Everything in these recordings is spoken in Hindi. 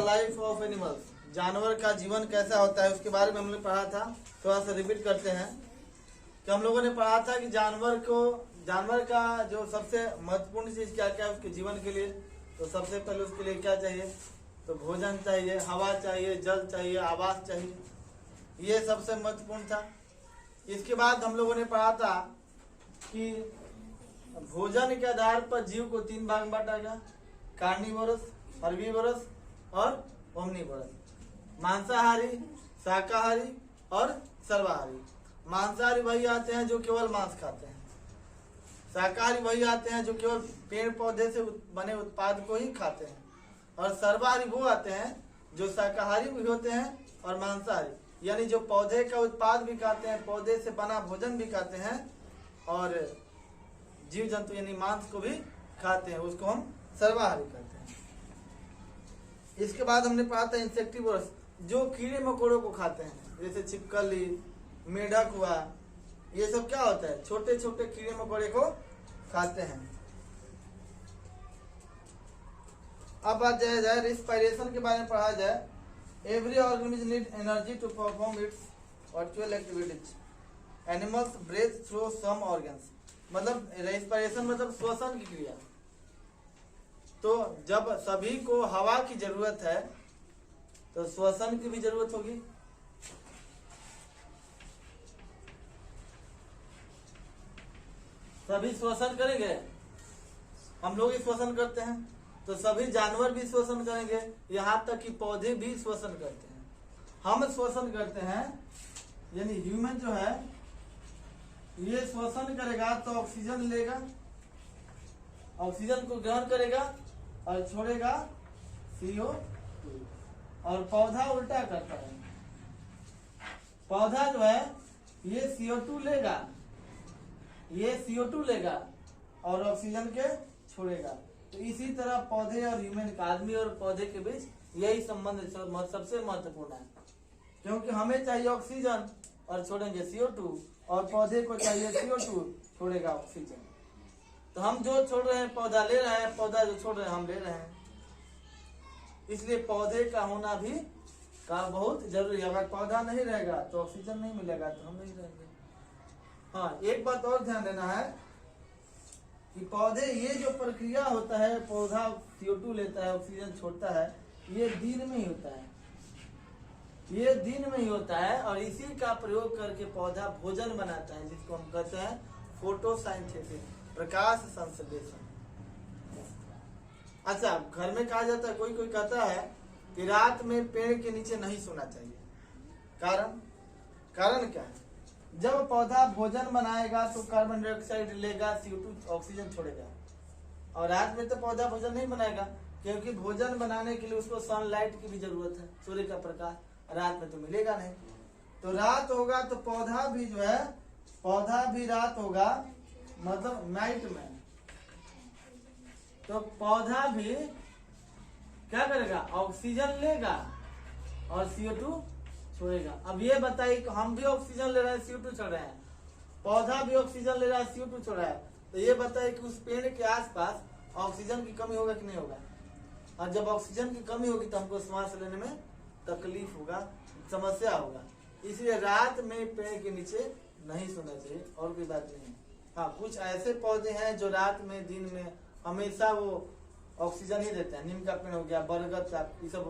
लाइफ ऑफ एनिमल्स, जानवर का जीवन कैसा होता है उसके बारे में हमने पढ़ा था। थोड़ा सा रिपीट करते हैं कि हम लोगों ने पढ़ा था कि जानवर का जो सबसे महत्वपूर्ण चीज क्या क्या है उसके जीवन के लिए। तो सबसे पहले उसके लिए क्या चाहिए, तो भोजन चाहिए, हवा चाहिए, जल चाहिए, आवास चाहिए, ये सबसे महत्वपूर्ण था। इसके बाद हम लोगों ने पढ़ा था कि भोजन के आधार पर जीव को 3 भाग में बांटा गया, कार्निवोरस, हर्बीवोरस और ओमनीवोरस। मांसाहारी, शाकाहारी और सर्वाहारी। मांसाहारी वही आते हैं जो केवल मांस खाते हैं, शाकाहारी वही आते हैं जो केवल पेड़ पौधे से बने उत्पाद को ही खाते हैं, और सर्वाहारी वो आते हैं जो शाकाहारी भी होते हैं और मांसाहारी, यानी जो पौधे का उत्पाद भी खाते हैं, पौधे से बना भोजन भी खाते हैं और जीव जंतु यानी मांस को भी खाते हैं, उसको हम सर्वाहारी कहते हैं। इसके बाद हमने पढ़ा था इंसेक्टिवोरस, जो कीड़े मकोड़ों को खाते हैं, जैसे छिपकली, मेढक हुआ, ये सब क्या होता है, छोटे छोटे कीड़े मकोड़े को खाते हैं। अब बात जाए रेस्पिरेशन के बारे में पढ़ा जाए। Every organism need energy to perform its virtual activities. Animals breathe through some organs, मतलब रेस्पिरेशन मतलब श्वसन की क्रिया। तो जब सभी को हवा की जरूरत है तो श्वसन की भी जरूरत होगी। सभी श्वसन करेंगे, हम लोग ही श्वसन करते हैं, तो सभी जानवर भी श्वसन करेंगे, यहाँ तक कि पौधे भी श्वसन करते हैं। हम श्वसन करते हैं, यानी ह्यूमन जो है ये श्वसन करेगा तो ऑक्सीजन लेगा, ऑक्सीजन को ग्रहण करेगा और छोड़ेगा CO2। और पौधा उल्टा करता है, पौधा जो है ये CO2 लेगा, ये CO2 लेगा और ऑक्सीजन के छोड़ेगा। तो इसी तरह पौधे और ह्यूमन का, आदमी और पौधे के बीच यही संबंध सबसे महत्वपूर्ण है, क्योंकि हमें चाहिए ऑक्सीजन और छोड़ेंगे CO2, और पौधे को चाहिए CO2, छोड़ेगा ऑक्सीजन। तो हम जो छोड़ रहे हैं पौधा ले रहा है, पौधा जो छोड़ रहे हैं हम ले रहे हैं। इसलिए पौधे का होना भी बहुत जरूरी है। अगर पौधा नहीं रहेगा तो ऑक्सीजन नहीं मिलेगा, तो हम नहीं रहेंगे। हाँ, एक बात और ध्यान देना है कि पौधे, ये जो प्रक्रिया होता है, पौधा CO2 लेता है, ऑक्सीजन छोड़ता है, ये दिन में ही होता है, ये दिन में ही होता है। और इसी का प्रयोग करके पौधा भोजन बनाता है, जिसको हम कहते हैं फोटोसाइंथेसिस, प्रकाश संश्लेषण। अच्छा, घर में कहा जाता है, कोई कहता है कि रात में पेड़ के नीचे नहीं सोना चाहिए। कारण क्या है, जब पौधा भोजन बनाएगा तो कार्बन डाइऑक्साइड लेगा, CO2 ऑक्सीजन छोड़ेगा। और रात में तो पौधा भोजन नहीं बनाएगा, क्योंकि भोजन बनाने के लिए उसको सनलाइट की भी जरूरत है, सूर्य का प्रकाश, रात में तो मिलेगा नहीं। तो रात होगा तो पौधा भी जो है, पौधा भी रात होगा, मतलब नाइट में, तो पौधा भी क्या करेगा, ऑक्सीजन लेगा और CO2 छोड़ेगा। अब ये बताइए कि हम भी ऑक्सीजन ले रहे हैं, CO2 छोड़ रहे हैं, पौधा भी ऑक्सीजन ले रहा है, CO2 छोड़ रहा है, तो ये बताइए कि उस पेड़ के आसपास ऑक्सीजन की कमी होगा कि नहीं होगा। और जब ऑक्सीजन की कमी होगी तो हमको सांस लेने में तकलीफ होगा, समस्या होगा। इसलिए रात में पेड़ के नीचे नहीं सोना चाहिए, और कोई बात नहीं है। हाँ, कुछ ऐसे पौधे हैं जो रात में, दिन में हमेशा वो ऑक्सीजन ही देते हैं। नीम का पेड़ हो गया, बरगद का, ये सब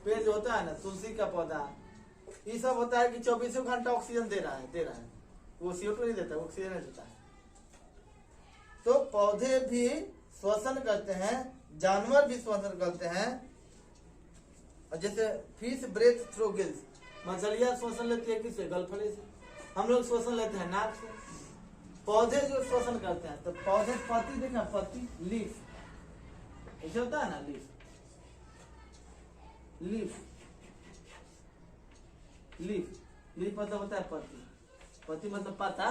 पेड़ जो होता है ना, तुलसी का पौधा, ये सब होता है कि 24 घंटा ऑक्सीजन दे रहा है, वो CO2 नहीं देता, ऑक्सीजन नहीं देता है। तो पौधे भी श्वसन करते हैं, जानवर भी श्वसन करते हैं। और जैसे फिश ब्रेथ थ्रू गिल्स, मछलियां श्वसन लेती है किससे, गलफड़े से। हम लोग श्वसन लेते हैं नाक से। पौधे जो श्वसन करते हैं, तो पौधे पत्ती, देखना पत्ती, लीफ, ऐसे होता है ना, लीफ मतलब होता है पत्ती, पत्ती मतलब पत्ता।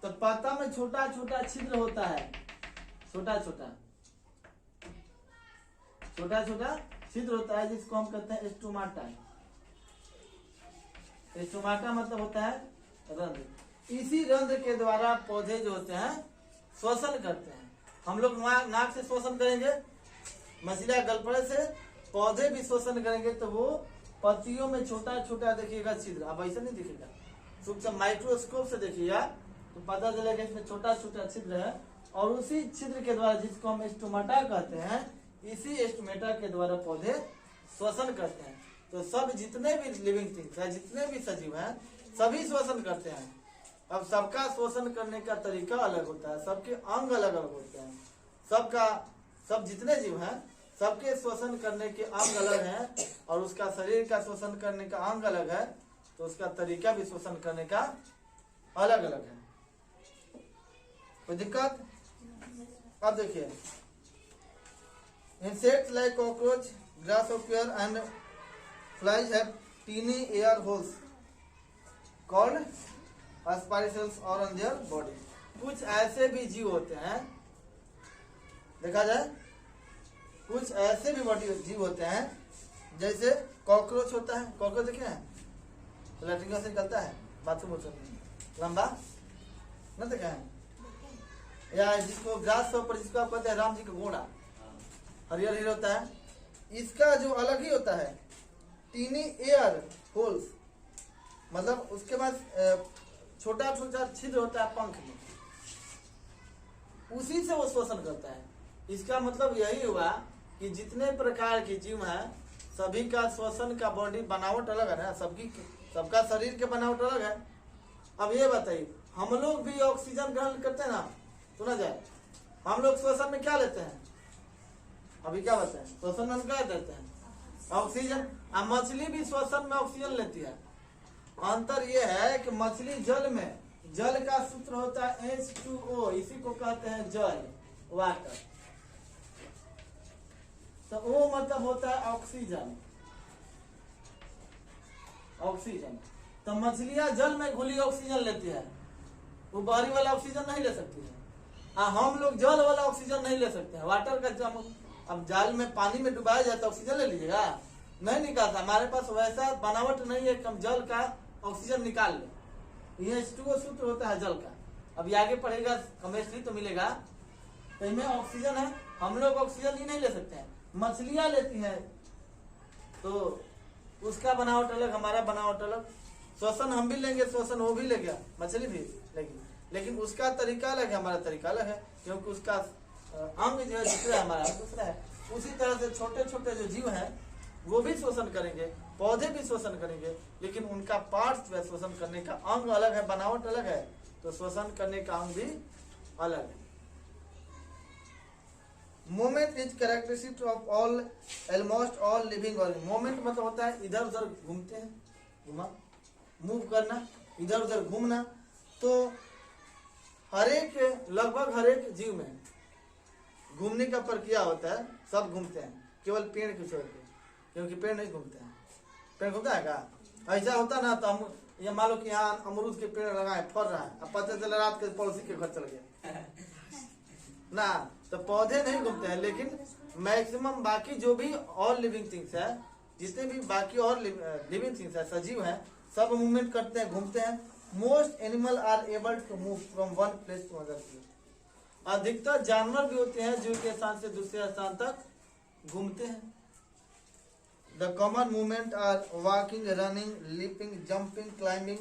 तो पत्ता में छोटा छोटा छिद्र होता है, छोटा छोटा छिद्र होता है, जिसको हम कहते हैं स्टोमाटा। स्टोमाटा मतलब होता है रंध्र। इसी रंध्र के द्वारा पौधे जो होते हैं श्वसन करते हैं। हम लोग नाक से श्वसन करेंगे, मछलियां गलफड़े से, पौधे भी श्वसन करेंगे तो वो पत्तियों में छोटा छोटा देखिएगा छिद्र, अब ऐसा नहीं दिखेगा, सूक्ष्म माइक्रोस्कोप से देखिएगा तो पता चलेगा इसमें छोटा छोटा छिद्र है, और उसी छिद्र के द्वारा, जिसको हम स्टोमाटा कहते हैं, इसी स्टोमेटा के द्वारा पौधे श्वसन करते हैं। तो सब जितने भी लिविंग थिंग्स है, जितने भी सजीव हैं, सभी श्वसन करते हैं। अब सबका श्वसन करने का तरीका अलग होता है, सबके अंग अलग अलग होते हैं, सब जितने जीव हैं सबके श्वसन करने के अंग अलग हैं, और उसका शरीर का श्वसन करने का अंग अलग है, तो उसका तरीका भी श्वसन करने का अलग अलग है। कोई दिक्कत? अब देखिए, insects like cockroach, grasshopper and flies have tiny air holes called spiracles और ऑन देयर बॉडी। कुछ ऐसे भी जीव होते हैं, देखा जाए, कुछ ऐसे भी बॉडी जीव होते हैं, जैसे कॉकरोच होता है। कॉकरोच देखे हैं, लैट्रिन से निकलता है, बाथरूम लंबा न देखा है, या जिसको ग्रासहोपर, जिसको आप कहते हैं राम जी का घोड़ा, हरियर हरियर होता है, इसका जो अलग ही होता है, टीनी एयर होल्स, मतलब उसके बाद छोटा छोटा छिद्र होता है पंख में, उसी से वो श्वसन करता है। इसका मतलब यही हुआ कि जितने प्रकार के जीव हैं, सभी का श्वसन का बॉडी बनावट अलग है ना, सबका शरीर के बनावट अलग है। अब ये बताइए, हम लोग भी ऑक्सीजन ग्रहण करते हैं ना, सुना जाए, हम लोग श्वसन में क्या लेते हैं? अभी क्या बताएं, श्वसन में हम क्या देते हैं? ऑक्सीजन। अब मछली भी श्वसन में ऑक्सीजन लेती है। अंतर यह है कि मछली जल में, जल का सूत्र होता है H2O, इसी को कहते हैं जल, वाटर। तो O मतलब होता है ऑक्सीजन, ऑक्सीजन। तो मछलियां जल में घुली ऑक्सीजन लेती है, वो बाहरी वाला ऑक्सीजन नहीं ले सकती है। हम लोग जल वाला ऑक्सीजन नहीं ले सकते हैं। वाटर का, अब जाल में पानी में डुबाया जाए तो ऑक्सीजन ले लीजिएगा, नहीं निकालता। हमारे पास वैसा बनावट नहीं है कि हम जल का ऑक्सीजन निकाल ले। ये H2O सूत्र होता है जल का। अभी आगे पढ़ेगा केमिस्ट्री तो मिलेगा, तो इनमें ऑक्सीजन है, हम लोग ऑक्सीजन ही नहीं ले सकते हैं, मछलियां लेती हैं, तो उसका बनावट अलग, हमारा बनावट अलग। श्वसन हम भी लेंगे, श्वसन वो भी लेगा, मछली भी लेगी, लेकिन उसका तरीका अलग है, हमारा तरीका अलग है, क्योंकि उसका अंग जो है दूसरा है, हमारा दूसरा है। उसी तरह से छोटे छोटे जो जीव हैं वो भी श्वसन करेंगे, पौधे भी श्वसन करेंगे, लेकिन उनका पार्ट जो है श्वसन करने का अंग अलग है, बनावट अलग है, तो श्वसन करने का अंग भी अलग है। Moment is characteristic of all, almost all living organism. Moment मतलब होता है इधर उधर घूमते हैं, घुमा, मूव करना, इधर उधर घूमना। तो लगभग हर एक जीव में घूमने का प्रक्रिया होता है, सब घूमते हैं, केवल पेड़ को छोड़ के, क्योंकि पेड़ नहीं घूमते हैं। पेड़ घूमता है क्या? ऐसा होता ना तो हम ये मान लो कि यहाँ अमरूद के पेड़ लगाए, फल रहा है, अब पता चला रात के पड़ोसी के घर चल गया ना, तो पौधे नहीं घूमते हैं। लेकिन मैक्सिमम बाकी जो भी और लिविंग थिंग्स है, जितने भी बाकी और लिविंग थिंग्स है, सजीव है, सब मूवमेंट करते हैं, घूमते हैं। Most animal are able to move from one place to other place. अधिकतर जानवर भी होते हैं जो एक स्थान से दूसरे स्थान तक घूमते हैं। The common movement are walking, running, leaping, jumping, climbing.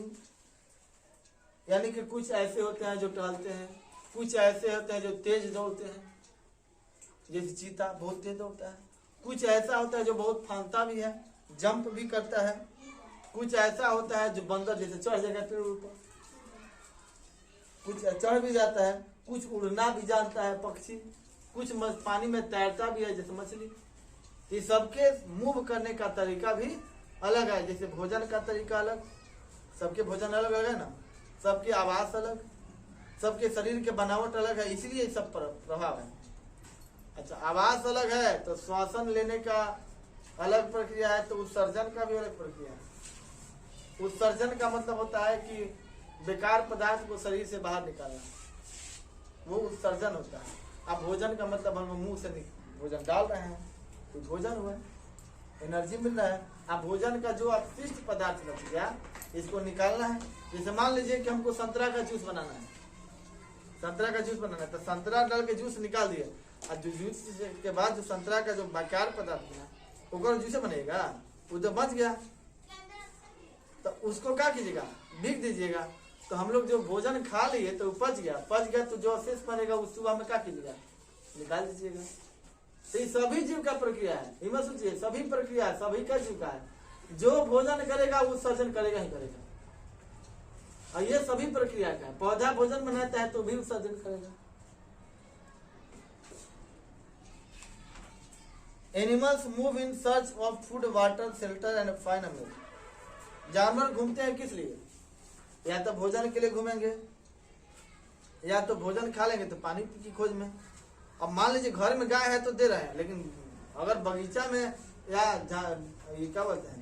यानी कि कुछ ऐसे होते हैं जो टहलते हैं, कुछ ऐसे होते हैं जो तेज दौड़ते हैं, जैसे चीता बहुत तेज दौड़ता है। कुछ ऐसा होता है जो बहुत फांगता भी है, जंप भी करता है। कुछ ऐसा होता है जो बंदर जैसे चढ़ जाएगा पेड़ ऊपर, कुछ चढ़ भी जाता है, कुछ उड़ना भी जानता है पक्षी, कुछ पानी में तैरता भी है जैसे मछली। ये सबके मूव करने का तरीका भी अलग है, जैसे भोजन का तरीका अलग, सबके भोजन अलग अलग है ना, सबके आवास अलग, सबके शरीर के बनावट अलग है, इसलिए सब प्रभाव है। अच्छा, आवास अलग है तो श्वासन लेने का अलग प्रक्रिया है, तो उत्सर्जन का भी अलग प्रक्रिया है। उत्सर्जन का मतलब होता है कि बेकार पदार्थ को शरीर से बाहर निकालना, वो उत्सर्जन होता है। अब भोजन का मतलब हम मुंह से भोजन डाल रहे हैं तो भोजन हुआ, एनर्जी मिल रहा है। अब भोजन का जो अपशिष्ट पदार्थ बच गया, इसको निकालना है। जैसे मान लीजिए कि हमको संतरा का जूस बनाना है, संतरा का जूस बनाना है, तो संतरा डाल के जूस निकाल दिया, और जो जूस के बाद जो संतरा का जो बेकार पदार्थ बना ओकर जूसे बनेगा, वो तो बच गया, तो उसको क्या कीजिएगा, बिक दीजिएगा। तो हम लोग जो भोजन खा लिए तो पच गया तो जो अवशेष बनेगा उस सुबह में क्या कीजिएगा, निकाल दीजिएगा। तो ये सभी जीव का प्रक्रिया है, हिम्मत सोचिए, सभी प्रक्रिया है, सभी का जीव का है। जो भोजन करेगा वो सर्जन करेगा ही करेगा, और ये सभी प्रक्रिया का है। पौधा भोजन बनाता है तो भी सर्जन करेगा। Animals move in search of food, water, shelter and fine milk. जानवर घूमते हैं किस लिए, या तो भोजन के लिए घूमेंगे, या तो भोजन खा लेंगे तो पानी की खोज में। अब मान लीजिए घर में गाय है तो दे रहे हैं, लेकिन अगर बगीचा में या ये क्या बोलते हैं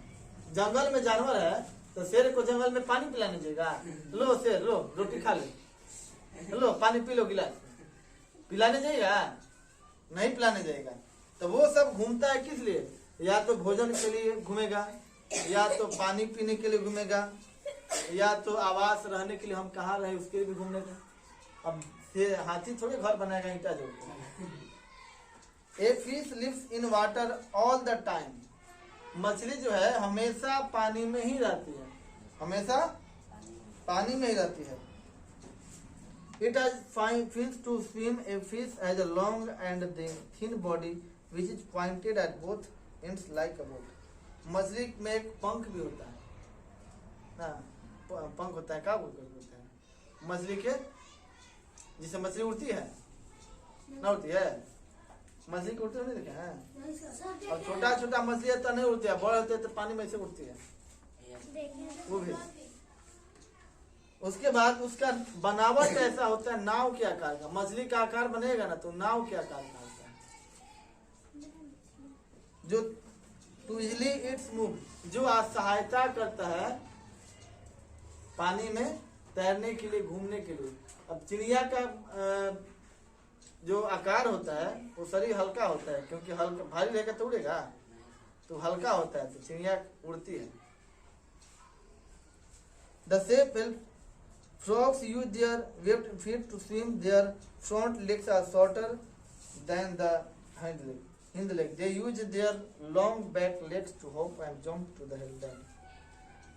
जंगल में जानवर है तो शेर को जंगल में पानी पिलाने जाएगा, लो शेर लो रोटी खा ले, लो पानी पी लो गिलास, पिलाने जाएगा, नहीं पिलाने जाएगा। तो वो सब घूमता है किस लिए, या तो भोजन के लिए घूमेगा, या तो पानी पीने के लिए घूमेगा, या तो आवास रहने के लिए, हम कहाँ रहे उसके लिए भी घूमने का। अब हाथी थोड़े घर बनाएगा ईंटा जोड़ के। A fish lives in water all the time. मछली जो है हमेशा पानी में ही रहती है, हमेशा पानी में ही रहती है। It has fine fins to swim. A fish has a long and thin body which is pointed at both ends like a boat. मछली में एक पंख भी होता है ना, पंख होता है, क्या बोलते हैं मछली के, जिससे मछली उड़ती है ना, उड़ती है मछली की, उड़ती है नहीं देखे हैं। और छोटा छोटा मछली है तो नहीं उड़ती है, बड़े होते हैं तो पानी में से उड़ती है वो भी। उसके बाद उसका बनावट ऐसा होता है नाव के आकार का। मछली का आकार बनेगा ना तो नाव के आकार का होता है, जो टू इजली इट्स मूव, जो सहायता करता है पानी में तैरने के लिए, घूमने के लिए। अब चिड़िया का जो आकार होता है वो शरीर हल्का होता है, क्योंकि हल्का भारी रहेगा तो उड़ेगा, तो हल्का होता है तो चिड़िया उड़ती है। The shape help frogs use their webbed feet to swim. Their front legs are shorter than the hind leg. They use their long back legs to hop and jump to the land.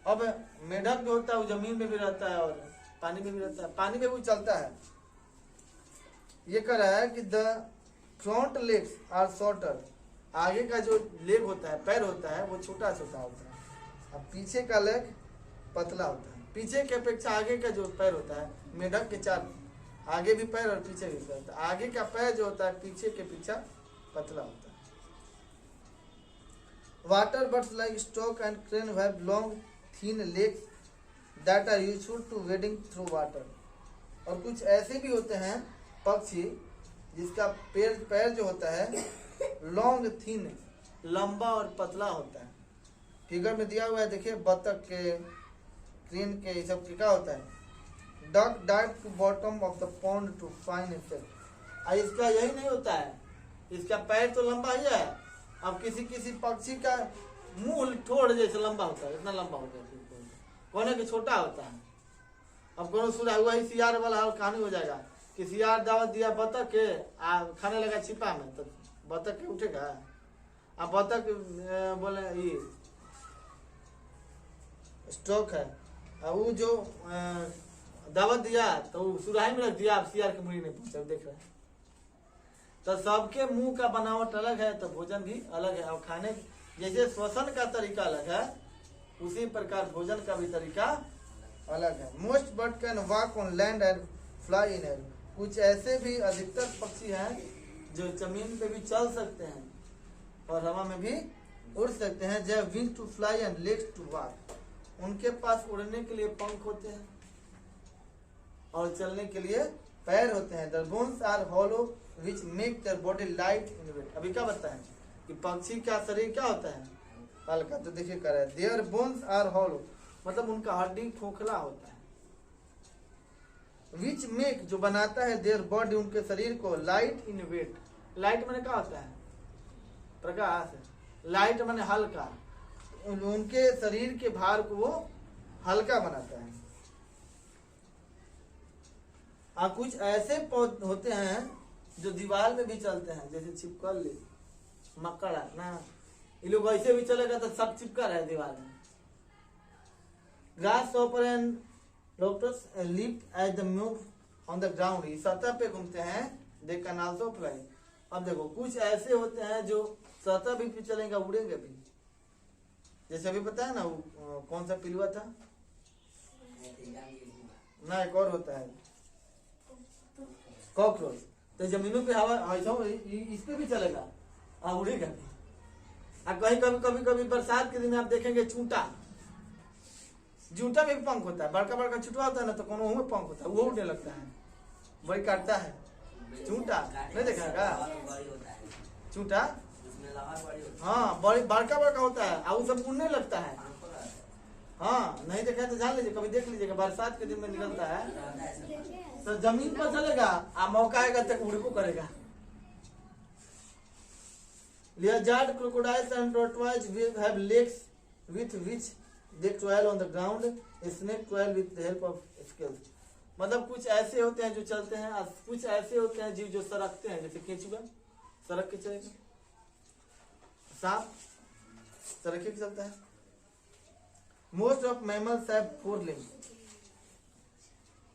अब मेढक जो होता है वो जमीन में भी रहता है और पानी में भी रहता है, पानी में भी चलता है। ये कह रहा है कि the front legs are shorter, आगे का जो लेग होता है, पैर होता है, वो छोटा छोटा होता है, अब पीछे का लेग पतला होता है। पीछे के अपेक्षा आगे का जो पैर होता है, मेढक के चार आगे भी पैर और पीछे भी पैर, तो आगे का पैर जो होता है पीछे के पीछा पतला होता है। Water birds like stork and crane have long thin legs that are useful to wading through water. और कुछ ऐसे भी होते हैं पक्षी जिसका पैर जो होता है लॉन्ग थिन, लंबा और पतला होता है। फिगर में दिया हुआ है देखिए, बतख के, क्रेन के, ये सब क्या होता है, duck dive to bottom of the pond to find effect. इसका यही नहीं होता है, इसका पैर तो लंबा ही है। अब किसी किसी पक्षी का मुंह ठोड़ जैसे लंबा होता है, इतना लंबा होता है, कोने के छोटा होता है। अब कोनो सुना हुआ ही सियार वाला कहानी हो जाएगा कि सियार दावत दिया बतख के, खाने लगा छिपा में, तो बतख के उठेगा। अब बतख बोले ये स्टॉक है, वो जो दावत दिया तो सुराही में रख दिया, अब सियार के मुड़ी नहीं पहुंचा, देख रहे हैं। तो सबके मुंह का बनावट अलग है, तो भोजन भी अलग है। और खाने जैसे श्वसन का तरीका अलग है, उसी प्रकार भोजन का भी तरीका अलग है। Most bird can walk on land and fly in air. कुछ ऐसे भी अधिकतर पक्षी हैं जो जमीन पे भी चल सकते हैं और हवा में भी उड़ सकते हैं। They wing to fly and legs to walk. उनके पास उड़ने के लिए पंख होते हैं और चलने के लिए पैर होते हैं। Their bones are hollow which make their body light in weight। अभी क्या बताएं कि पक्षी का शरीर क्या होता है, हल्का। तो देखिए कह रहा है Their bones are hollow, मतलब उनका हड्डी खोखला होता है। Which make, जो बनाता है their body, उनके शरीर को light in weight। लाइट माने क्या होता है, प्रकाश। लाइट माने हल्का, उनके शरीर के भार को वो हल्का बनाता है। और कुछ ऐसे पौधे होते हैं जो दीवार में भी चलते हैं, जैसे छिपकली, मकड़ा ना, ये लोग ऐसे भी चलेगा तो सब चिपका रहे दीवार में। Grasshopper and rotors leap at the move on the ground, ये सतह पे घूमते हैं, दे कैन आल्सो फ्लाई। अब देखो कुछ ऐसे होते हैं जो सतह भी पे चलेंगे, उड़ेंगे भी। जैसे अभी पता है ना वो कौन सा पिलुआ था ना, एक और होता है कॉकरोच, तो जमीनों पे हवा इस पे भी चलेगा और उड़ेगा भी। कहीं कभी कभी बरसात के दिन आप देखेंगे चूंटा, जूटा में भी पंख होता है, बड़का बड़का छुटवा होता है ना, तो कोनो में पंख होता है, वो उड़ने लगता है, वही काटता है चूंटा, नहीं देखा चूंटा? हाँ बड़ी बड़का बड़का होता है और वो सब उड़ने लगता है। हाँ नहीं देखा तो जान लीजिए, कभी देख लीजिएगा, बरसात के दिन में निकलता है तो जमीन पर चलेगा आ मौका आएगा तक उड़ को करेगा। Lizard, crocodiles and tortoise have legs with which they travel on the ground. A snake travel with the help of scales. मतलब कुछ ऐसे होते हैं जो चलते हैं और कुछ ऐसे होते हैं जीव जो सरकते हैं, जैसे केंचुआ सरक के चलेगा, सांप सरक के चलता है। Most of mammals have 4 limbs.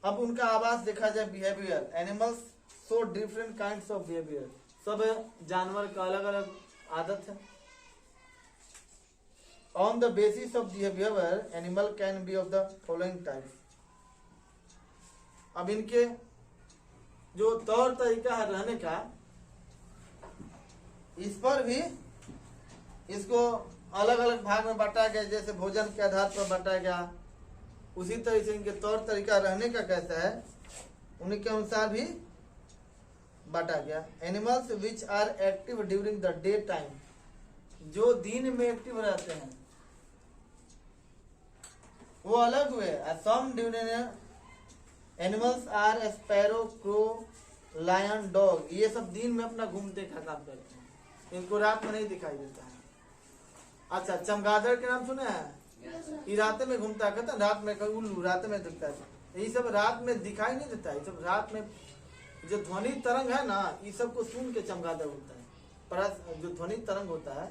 अब उनका आवाज देखा जाए, behaviour, animals show different kinds of behaviour, सब जानवर का अलग अलग आदत है। On the basis of behaviour animal can be of the following type. अब इनके जो तौर तरीका है रहने का, इस पर भी इसको अलग अलग भाग में बांटा गया, जैसे भोजन के आधार पर बांटा गया, उसी तरह से इनके तौर तरीका रहने का कैसा है उन्हीं के अनुसार भी बांटा गया। Animals which are active during the day time, जो दिन में एक्टिव रहते हैं वो अलग हुए। Some during animals are sparrow, crow, lion, dog, ये सब दिन में अपना घूमते का काम करते हैं, इनको रात में नहीं दिखाई देता है। अच्छा चमगादड़ के नाम सुने हैं? ये रात में घूमता है, कहता है रात में, उल्लू रात में दिखता है, ये सब रात में दिखाई नहीं देता है, ये सब रात में जो ध्वनि तरंग है ना, ये सब को सुन के चमगादड़ उठता है, पर जो ध्वनि तरंग होता है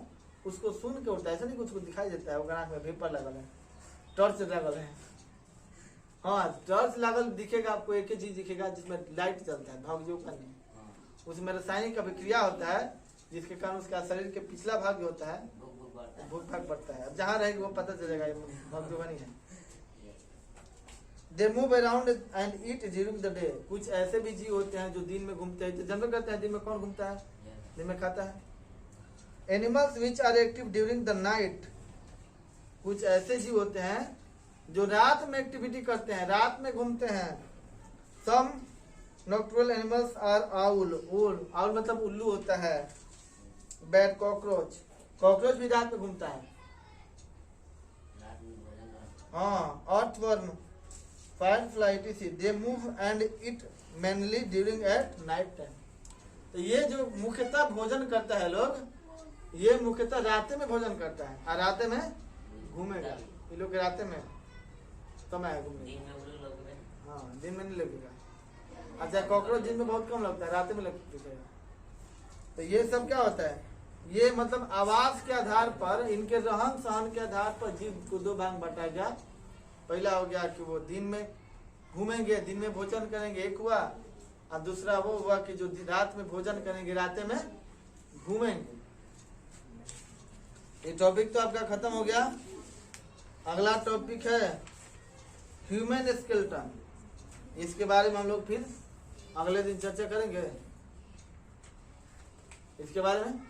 उसको सुन के उठता है, ऐसा नहीं कुछ को दिखाई देता है। वो आँख में वेपर लगल है, टॉर्च लगल है, हाँ टॉर्च लगल दिखेगा आपको, एक ही चीज दिखेगा जिसमें लाइट चलता है, भाग जो करने, उसमें रासायनिक अभिक्रिया होता है जिसके कारण उसका शरीर के पिछला भाग जो होता है भूख भाग बढ़ता है। अब जहाँ रहेगी वो पता चलेगा ये भगजोगनी है। They move around and eat during the day. कुछ ऐसे भी जीव होते हैं जो दिन में घूमते हैं, जनरल कहते हैं दिन में कौन घूमता है, दिन में खाता है। Animals which are active during the night, कुछ ऐसे जीव होते हैं जो रात में एक्टिविटी करते हैं, रात में घूमते हैं। Some nocturnal animals are owl, owl मतलब उल्लू होता है। Bat, cockroach, कॉकरोच भी रात में घूमता है। हाँ earthworm, Firefly etc. They move and eat mainly during at night time. तो ये जो मुख्यतः भोजन करता है लोग, ये मुख्यतः रात में भोजन करता है और रात में घूमेगा। ये लोग रात में समय है घूमने, हाँ दिन में नहीं लगेगा। अच्छा कॉकरोच दिन में बहुत कम लगता है, रात में लगेगा। तो ये सब क्या होता है, ये मतलब आवाज के आधार पर, इनके रहन सहन के आधार पर जीव को 2 भाग बांटा गया। पहला हो गया कि वो दिन में घूमेंगे, दिन में भोजन करेंगे, एक हुआ, और दूसरा वो हुआ कि जो रात में भोजन करेंगे, रात में घूमेंगे। ये टॉपिक तो आपका खत्म हो गया। अगला टॉपिक है ह्यूमन स्केलेटन। इसके बारे में हम लोग फिर अगले दिन चर्चा करेंगे, इसके बारे में।